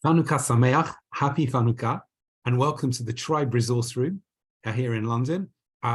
Chanukah Sameach, happy Chanukah, and welcome to the Tribe Resource Room here in London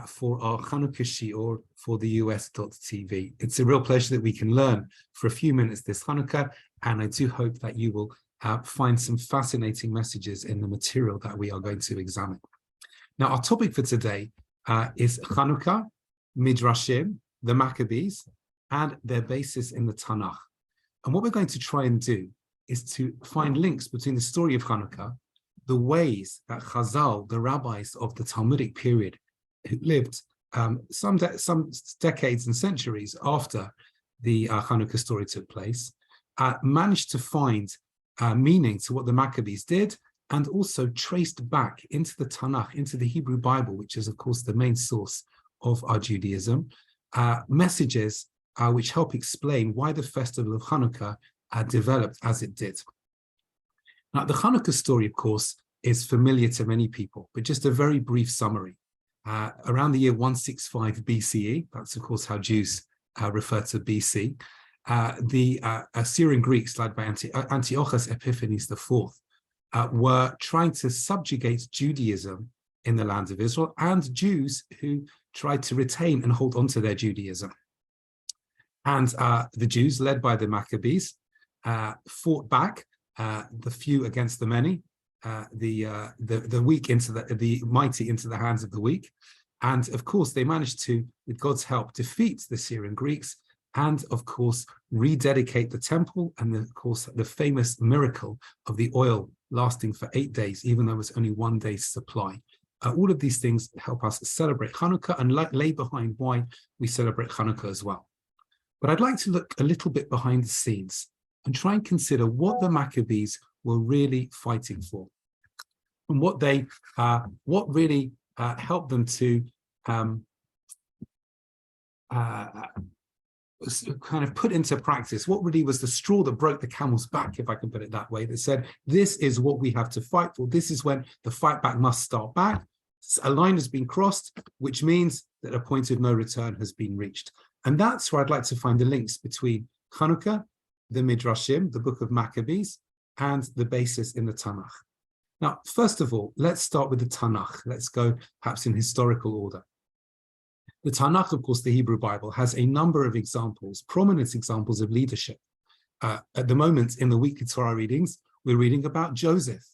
for our Chanukah Shiur for the US.tv. It's a real pleasure that we can learn for a few minutes this Chanukah, and I do hope that you will find some fascinating messages in the material that we are going to examine. Now, our topic for today is Chanukah, Midrashim, the Maccabees, and their basis in the Tanach. And what we're going to try and do is to find links between the story of Chanukah, the ways that Chazal, the rabbis of the Talmudic period, who lived some decades and centuries after the Chanukah story took place, managed to find meaning to what the Maccabees did, and also traced back into the Tanach, into the Hebrew Bible, which is, of course, the main source of our Judaism, messages which help explain why the festival of Chanukah developed as it did. Now, the Chanukah story, of course, is familiar to many people, but just a very brief summary. Around the year 165 BCE, that's, of course, how Jews refer to BC, the Assyrian Greeks, led by Antiochus Epiphanes IV, were trying to subjugate Judaism in the land of Israel, and Jews who tried to retain and hold on to their Judaism. And the Jews, led by the Maccabees, fought back, the few against the many, the weak into the mighty into the hands of the weak, and of course they managed to, with God's help, defeat the Syrian Greeks, and of course rededicate the temple, and of course the famous miracle of the oil lasting for 8 days, even though it was only 1 day's supply. All of these things help us celebrate Chanukah and lay behind why we celebrate Chanukah as well. But I'd like to look a little bit behind the scenes and try and consider what the Maccabees were really fighting for, and what really helped them to kind of put into practice what really was the straw that broke the camel's back, if I can put it that way, that said, this is what we have to fight for. This is when the fight back must start back. A line has been crossed, which means that a point of no return has been reached. And that's where I'd like to find the links between Chanukah, the Midrashim, the book of Maccabees, and the basis in the Tanach. Now, first of all, let's start with the Tanach. Let's go perhaps in historical order. The Tanach, of course, the Hebrew Bible, has a number of examples, prominent examples of leadership. At the moment, in the weekly Torah readings, we're reading about Joseph,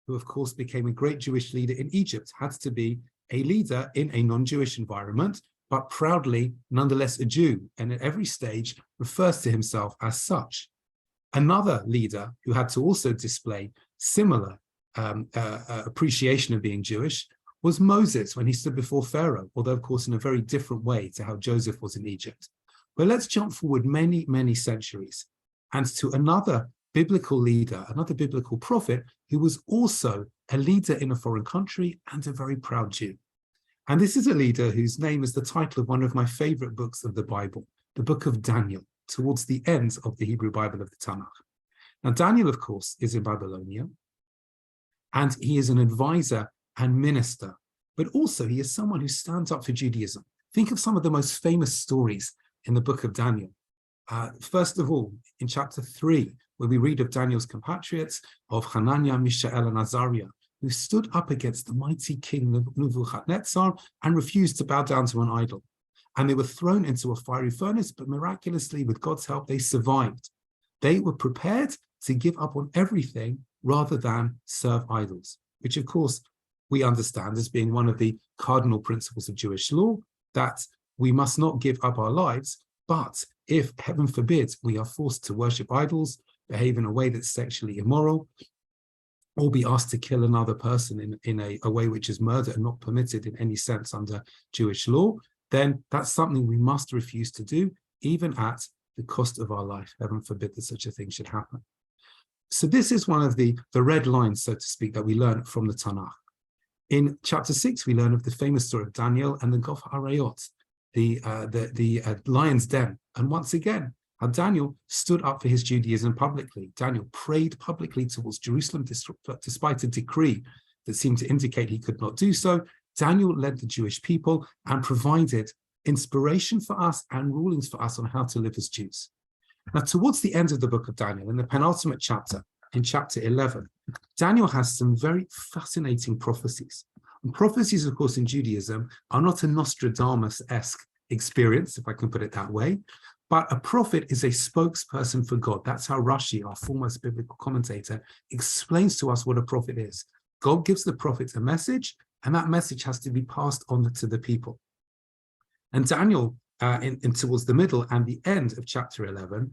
who, of course, became a great Jewish leader in Egypt, had to be a leader in a non-Jewish environment, but proudly, nonetheless, a Jew, and at every stage refers to himself as such. Another leader who had to also display similar appreciation of being Jewish was Moses, when he stood before Pharaoh, although, of course, in a very different way to how Joseph was in Egypt. But let's jump forward many, many centuries, and to another biblical leader, another biblical prophet, who was also a leader in a foreign country and a very proud Jew. And this is a leader whose name is the title of one of my favorite books of the Bible, the book of Daniel, towards the end of the Hebrew Bible of the Tanach. Now, Daniel, of course, is in Babylonia, and he is an advisor and minister, but also he is someone who stands up for Judaism. Think of some of the most famous stories in the book of Daniel. First of all, in chapter 3, where we read of Daniel's compatriots, of Hananiah, Mishael, and Azariah, who stood up against the mighty king Nebuchadnezzar and refused to bow down to an idol. And they were thrown into a fiery furnace, but miraculously, with God's help, they survived. They were prepared to give up on everything rather than serve idols, which, of course, we understand as being one of the cardinal principles of Jewish law, that we must not give up our lives, but if, heaven forbid, we are forced to worship idols, behave in a way that's sexually immoral, or be asked to kill another person in a way which is murder and not permitted in any sense under Jewish law, then that's something we must refuse to do, even at the cost of our life. Heaven forbid that such a thing should happen. So this is one of the red lines, so to speak, that we learn from the Tanakh. In chapter 6, we learn of the famous story of Daniel and the Gof Arayot, the lion's den. And once again, how Daniel stood up for his Judaism publicly. Daniel prayed publicly towards Jerusalem despite a decree that seemed to indicate he could not do so. Daniel led the Jewish people and provided inspiration for us and rulings for us on how to live as Jews. Now, towards the end of the book of Daniel, in the penultimate chapter, in chapter 11, Daniel has some very fascinating prophecies. And prophecies, of course, in Judaism are not a Nostradamus-esque experience, if I can put it that way, but a prophet is a spokesperson for God. That's how Rashi, our foremost biblical commentator, explains to us what a prophet is. God gives the prophet a message, and that message has to be passed on to the people. And Daniel, towards the middle and the end of chapter 11,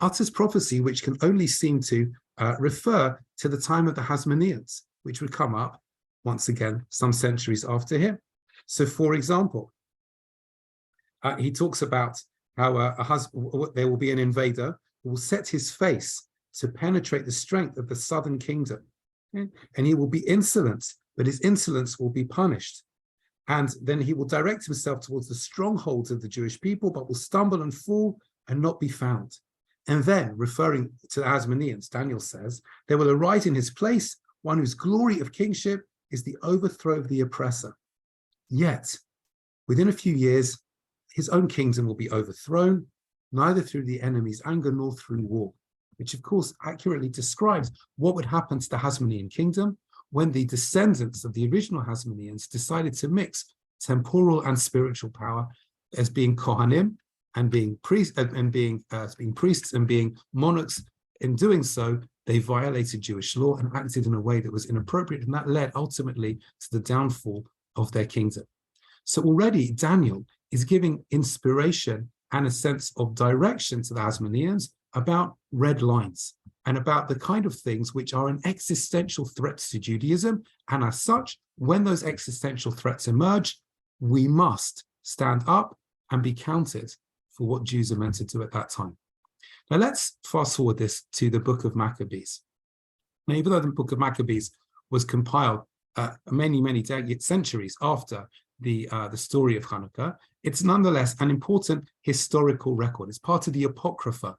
utters prophecy which can only seem to refer to the time of the Hasmoneans, which would come up, once again, some centuries after him. So, for example, he talks about how there will be an invader who will set his face to penetrate the strength of the southern kingdom. Okay? And he will be insolent, but his insolence will be punished. And then he will direct himself towards the strongholds of the Jewish people, but will stumble and fall and not be found. And then, referring to the Hasmoneans, Daniel says, there will arise in his place one whose glory of kingship is the overthrow of the oppressor. Yet, within a few years, his own kingdom will be overthrown, neither through the enemy's anger nor through war, which of course accurately describes what would happen to the Hasmonean kingdom when the descendants of the original Hasmoneans decided to mix temporal and spiritual power as being Kohanim and being priests and being priests and being monarchs. In doing so, they violated Jewish law and acted in a way that was inappropriate, and that led ultimately to the downfall of their kingdom. So already Daniel is giving inspiration and a sense of direction to the Hasmoneans about red lines and about the kind of things which are an existential threat to Judaism. And as such, when those existential threats emerge, we must stand up and be counted for what Jews are meant to do at that time. Now let's fast forward this to the book of Maccabees. Now, even though the book of Maccabees was compiled many centuries after the story of Chanukah, it's nonetheless an important historical record. It's part of the Apocrypha,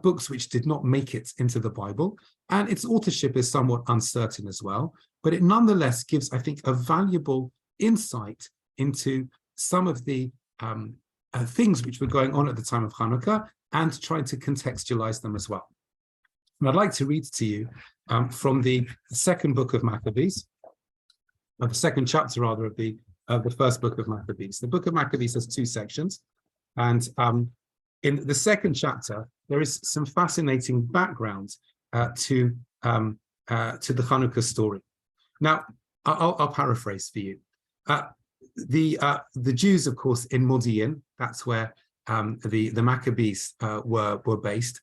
books which did not make it into the Bible, and its authorship is somewhat uncertain as well, but it nonetheless gives, I think, a valuable insight into some of the things which were going on at the time of Chanukah and trying to contextualize them as well. And I'd like to read to you from the second book of Maccabees, the second chapter rather of the first book of Maccabees. The book of Maccabees has two sections, and in the second chapter there is some fascinating background to the Chanukah story. Now, I'll paraphrase for you. The Jews, of course, in Modi'in, that's where the Maccabees were based,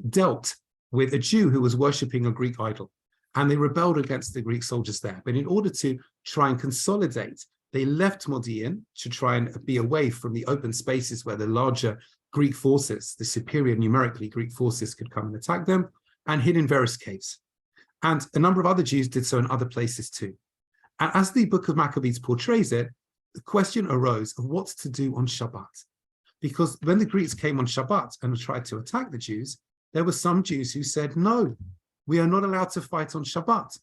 dealt with a Jew who was worshipping a Greek idol, and they rebelled against the Greek soldiers there. But in order to try and consolidate, they left Modi'in to try and be away from the open spaces where the larger Greek forces, the superior numerically Greek forces, could come and attack them, and hid in various caves. And a number of other Jews did so in other places too. And as the book of Maccabees portrays it, the question arose of what to do on Shabbat. Because when the Greeks came on Shabbat and tried to attack the Jews, there were some Jews who said, no, we are not allowed to fight on Shabbat.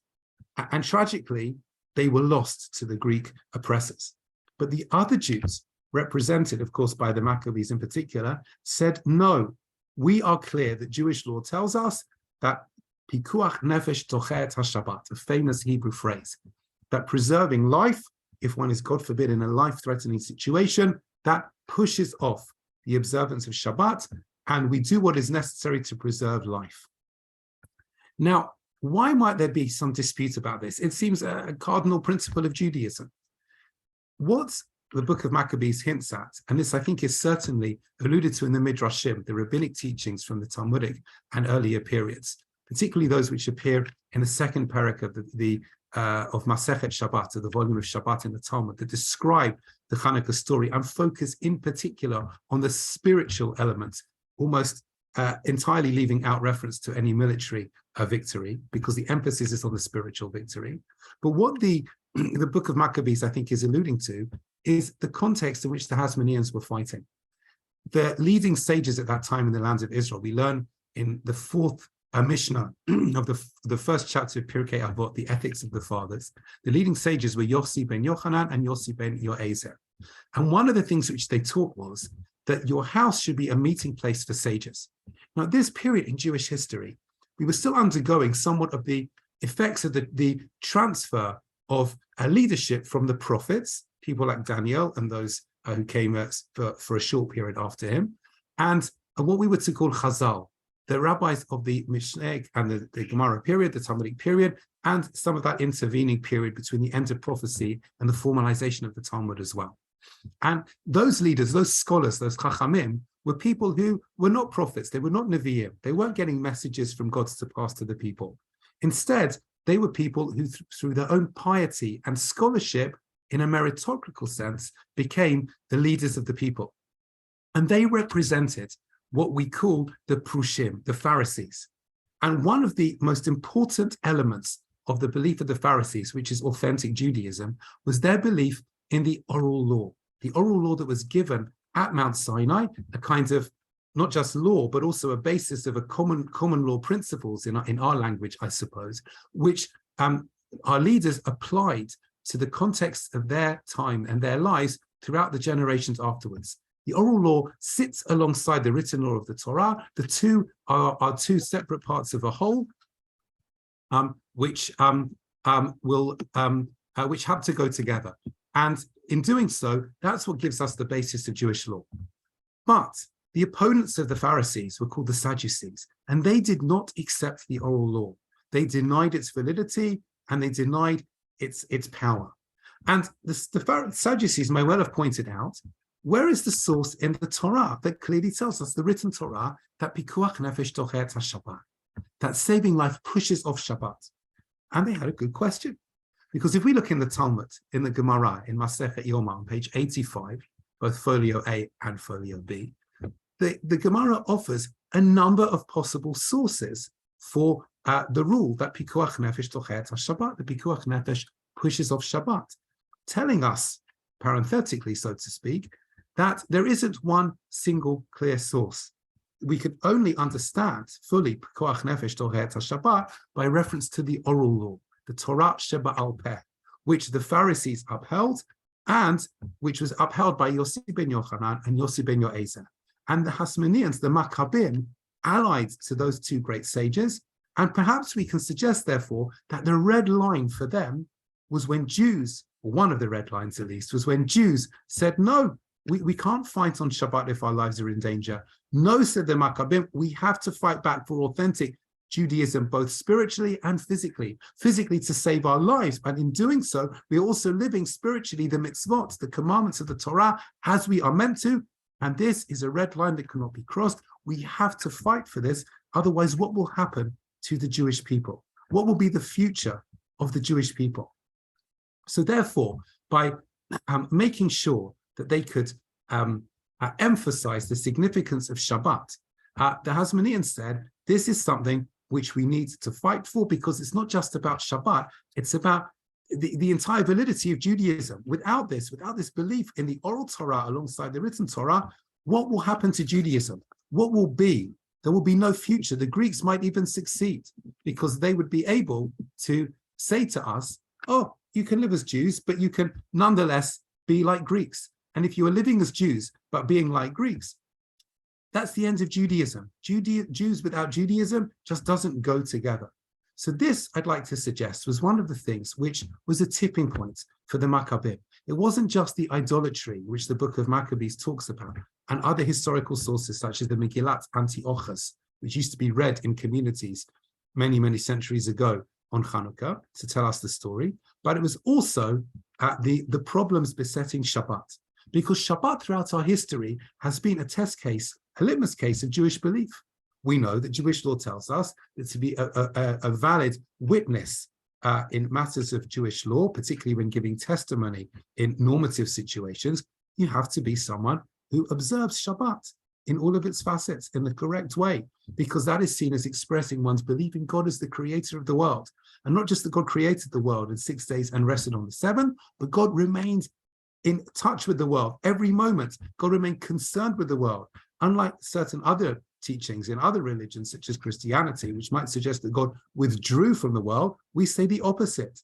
And tragically, they were lost to the Greek oppressors. But the other Jews, represented, of course, by the Maccabees in particular, said, no, we are clear that Jewish law tells us that pikuach nefesh tochet ha-Shabbat, a famous Hebrew phrase, that preserving life, if one is, God forbid, in a life-threatening situation, that pushes off the observance of Shabbat, and we do what is necessary to preserve life. Now, why might there be some dispute about this? It seems a cardinal principle of Judaism. What the book of Maccabees hints at, and this I think is certainly alluded to in the Midrashim, the rabbinic teachings from the Talmudic and earlier periods, particularly those which appear in the second parak of of Masechet Shabbat, of the volume of Shabbat in the Talmud, that describe the Chanukah story and focus in particular on the spiritual element, almost entirely leaving out reference to any military victory, because the emphasis is on the spiritual victory. But what the book of Maccabees, I think, is alluding to is the context in which the Hasmoneans were fighting. The leading sages at that time in the land of Israel, we learn in the fourth Mishnah of the first chapter of Pirkei Avot, the ethics of the fathers. The leading sages were Yossi ben Yochanan and Yossi ben Yoezer. And one of the things which they taught was that your house should be a meeting place for sages. Now, at this period in Jewish history, we were still undergoing somewhat of the effects of the transfer of leadership from the prophets, people like Daniel and those who came for a short period after him, and what we were to call Chazal, the rabbis of the Mishnah and the Gemara period, the Talmudic period, and some of that intervening period between the end of prophecy and the formalization of the Talmud as well. And those leaders, those scholars, those Chachamim, were people who were not prophets, they were not Nevi'im, they weren't getting messages from God to pass to the people. Instead, they were people who, through their own piety and scholarship, in a meritocratic sense, became the leaders of the people. And they represented what we call the Prushim, the Pharisees. And one of the most important elements of the belief of the Pharisees, which is authentic Judaism, was their belief in the oral law that was given at Mount Sinai, a kind of not just law, but also a basis of a common law principles in our language, I suppose, which our leaders applied to the context of their time and their lives throughout the generations afterwards. The oral law sits alongside the written law of the Torah. The two are two separate parts of a whole, which have to go together. And in doing so, that's what gives us the basis of Jewish law. But the opponents of the Pharisees were called the Sadducees, and they did not accept the oral law. They denied its validity, and they denied its power. And the Sadducees may well have pointed out, where is the source in the Torah that clearly tells us, the written Torah, that pikuach nefesh dochet haShabbat, that saving life pushes off Shabbat? And they had a good question. Because if we look in the Talmud, in the Gemara, in Masechet Yoma, on page 85, both folio A and folio B, the Gemara offers a number of possible sources for the rule that pikuach nefesh dochet haShabbat, the pikuach nefesh pushes off Shabbat, telling us, parenthetically, so to speak, that there isn't one single clear source. We could only understand fully pikuach nefesh dochet haShabbat by reference to the oral law, the Torah Sheba'al Peh, which the Pharisees upheld, and which was upheld by Yossi ben Yochanan and Yossi ben Yoezer. And the Hasmoneans, the Maccabees, allied to those two great sages. And perhaps we can suggest, therefore, that the red line for them was when Jews, or one of the red lines at least, was when Jews said, no, we can't fight on Shabbat if our lives are in danger. No, said the Maccabees, we have to fight back for authentic Judaism, both spiritually and physically to save our lives. And in doing so, we are also living spiritually the mitzvot, the commandments of the Torah, as we are meant to. And this is a red line that cannot be crossed. We have to fight for this. Otherwise, what will happen to the Jewish people? What will be the future of the Jewish people? So therefore, by making sure that they could emphasize the significance of Shabbat, the Hasmoneans said, this is something which we need to fight for, because it's not just about Shabbat, it's about the entire validity of Judaism. Without this belief in the oral Torah alongside the written Torah, what will happen to Judaism? What will be? There will be no future. The Greeks might even succeed, because they would be able to say to us, oh, you can live as Jews, but you can nonetheless be like Greeks. And if you are living as Jews, but being like Greeks, that's the end of Judaism. Jews without Judaism just doesn't go together. So this, I'd like to suggest, was one of the things which was a tipping point for the Maccabees. It wasn't just the idolatry, which the book of Maccabees talks about, and other historical sources such as the Megillat Antiochus, which used to be read in communities many, many centuries ago on Chanukah to tell us the story, but it was also the problems besetting Shabbat. Because Shabbat throughout our history has been a test case, a litmus case of Jewish belief. We know that Jewish law tells us that to be a valid witness in matters of Jewish law, particularly when giving testimony in normative situations, you have to be someone who observes Shabbat in all of its facets in the correct way, because that is seen as expressing one's belief in God as the creator of the world. And not just that God created the world in 6 days and rested on the seventh, but God remained in touch with the world every moment. God remained concerned with the world. Unlike certain other teachings in other religions, such as Christianity, which might suggest that God withdrew from the world, we say the opposite.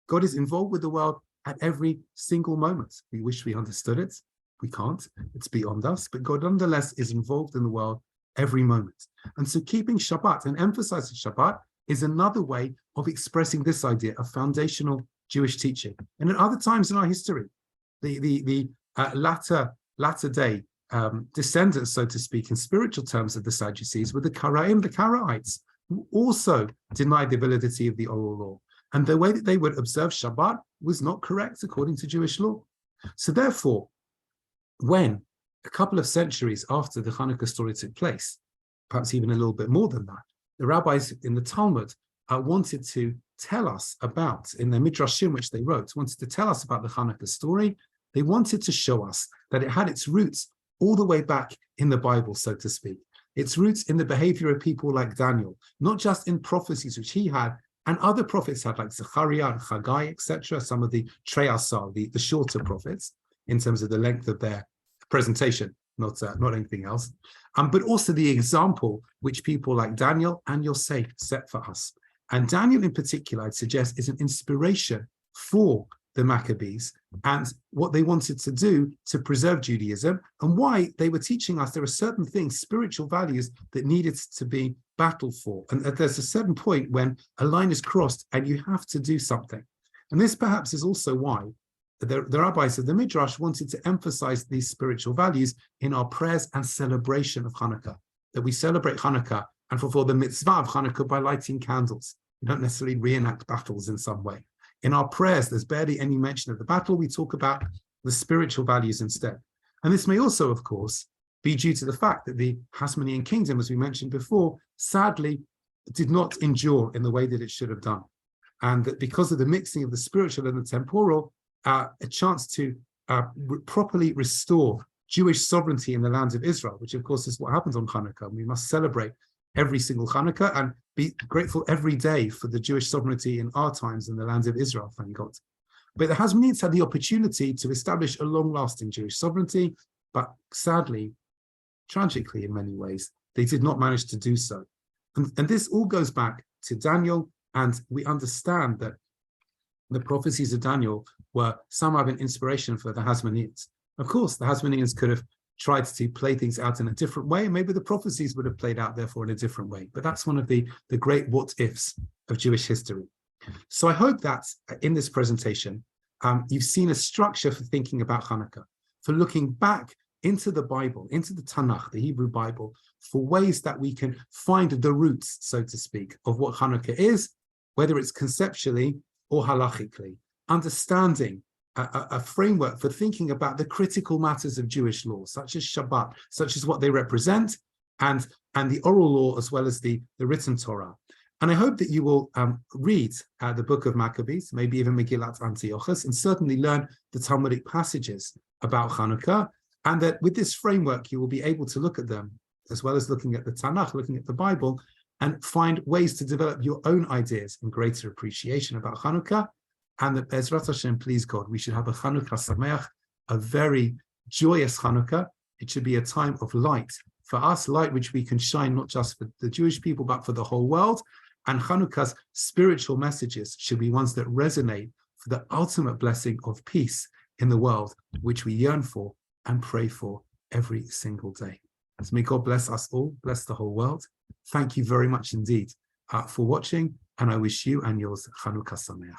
God is involved with the world at every single moment. We wish we understood it. We can't. It's beyond us. But God nonetheless is involved in the world every moment. And so keeping Shabbat and emphasizing Shabbat is another way of expressing this idea of foundational Jewish teaching. And at other times in our history, the latter day descendants, so to speak, in spiritual terms of the Sadducees were the Karaim, the Karaites, who also denied the validity of the oral law. And the way that they would observe Shabbat was not correct according to Jewish law. So therefore, when a couple of centuries after the Chanukah story took place, perhaps even a little bit more than that, the rabbis in the Talmud wanted to tell us about, in their Midrashim, which they wrote, wanted to tell us about the Chanukah story. They wanted to show us that it had its roots all the way back in the Bible, so to speak. Its roots in the behavior of people like Daniel, not just in prophecies which he had, and other prophets had, like Zechariah and Haggai, etc., some of the Treyasar, the shorter prophets, in terms of the length of their presentation, not anything else, but also the example which people like Daniel and Yosef set for us. And Daniel in particular, I'd suggest, is an inspiration for the Maccabees and what they wanted to do to preserve Judaism, and why they were teaching us there are certain things, spiritual values, that needed to be battled for. And there's a certain point when a line is crossed and you have to do something. And this perhaps is also why the rabbis of the Midrash wanted to emphasize these spiritual values in our prayers and celebration of Chanukah, that we celebrate Chanukah and fulfill the mitzvah of Chanukah by lighting candles. We don't necessarily reenact battles in some way. In our prayers, there's barely any mention of the battle. We talk about the spiritual values instead. And this may also, of course, be due to the fact that the Hasmonean kingdom, as we mentioned before, sadly did not endure in the way that it should have done. And that because of the mixing of the spiritual and the temporal, a chance to properly restore Jewish sovereignty in the land of Israel, which of course is what happens on Chanukah. We must celebrate every single Chanukah and be grateful every day for the Jewish sovereignty in our times in the land of Israel, thank God. But the Hasmoneans had the opportunity to establish a long-lasting Jewish sovereignty, but sadly, tragically in many ways, they did not manage to do so. And this all goes back to Daniel, and we understand that the prophecies of Daniel were somehow an inspiration for the Hasmoneans. Of course, the Hasmoneans could have tried to play things out in a different way, and maybe the prophecies would have played out, therefore, in a different way. But that's one of the great what-ifs of Jewish history. So I hope that in this presentation, you've seen a structure for thinking about Chanukah, for looking back into the Bible, into the Tanach, the Hebrew Bible, for ways that we can find the roots, so to speak, of what Chanukah is, whether it's conceptually or halachically, understanding a framework for thinking about the critical matters of Jewish law, such as Shabbat, such as what they represent, and the oral law as well as the written Torah. And I hope that you will read the book of Maccabees, maybe even Megillat Antiochus, and certainly learn the Talmudic passages about Chanukah, and that with this framework, you will be able to look at them, as well as looking at the Tanach, looking at the Bible, and find ways to develop your own ideas and greater appreciation about Chanukah. And that Bezrat Hashem, please God, we should have a Chanukah Sameach, a very joyous Chanukah. It should be a time of light for us, light which we can shine not just for the Jewish people, but for the whole world. And Chanukah's spiritual messages should be ones that resonate for the ultimate blessing of peace in the world, which we yearn for and pray for every single day. So may God bless us all, bless the whole world. Thank you very much indeed for watching, and I wish you and yours Chanukah Sameach.